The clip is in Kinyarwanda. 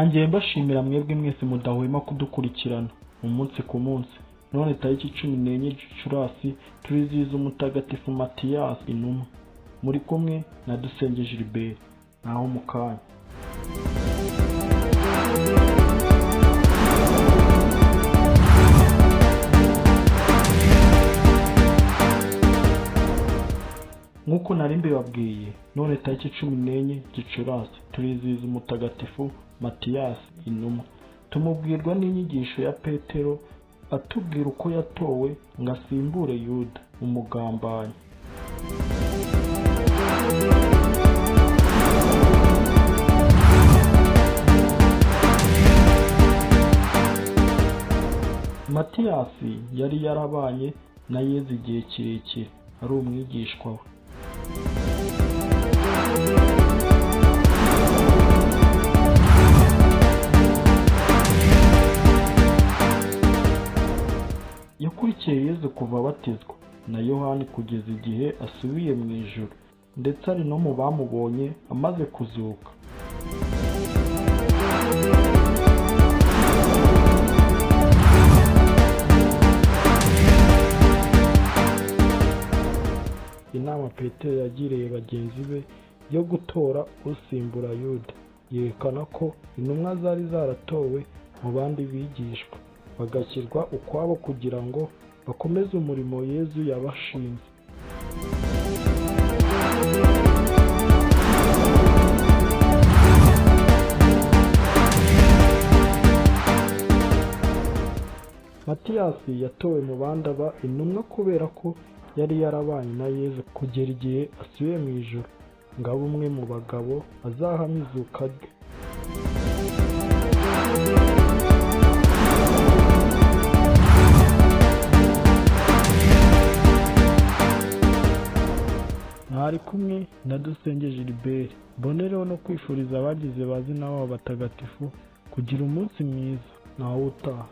ntangiye mbashimira mwebwe mwese mudahwema kudukurikirana umunsi ku munsi. None tariki 14 Gicurasi turizihiza umutagatifu Matiyasi intumwa. Muri kumwe na Dusenge Gilbert. Naho mu kanya. Nkuko nari mbibabwiye, none tariki 14 Gicurasi turizihiza umutagatifu Matiyasi intumwa. Tumubwirwa n'inyigisho ya Petero atubwira uko yatowe ngo asimbure Yuda umugambanyi. Matiyasi yari yarabanye na Yezu igihe kirekire, ari umwigishwa we. Yakurikiye Yezu kuva abatizwa na Yohani kugeza igihe asubiye mu ijuru, ndetse ari no mu bamubonye amaze kuzuka. Inama Petero yagiriye bagenzi be yo gutora usimbura Yuda yerekana ko intumwa zari zaratowe mu bandi bigishwa, bagashyirwa ukwabo kugira ngo bakomeze umurimo Yezu yabashinze. Matiyasi yatowe mu bandi aba intumwa kubera ko yari yarabanye na Yezu kugera igihe asubiye mu ijuru, ngo abe umwe mu bagabo azahamya izuka rye. Mwari kumwe na Dusenge Gilbert. Mbonereho no kwifuriza abagize bazina babo batagatifu kugira umunsi mwiza. Naho utaha.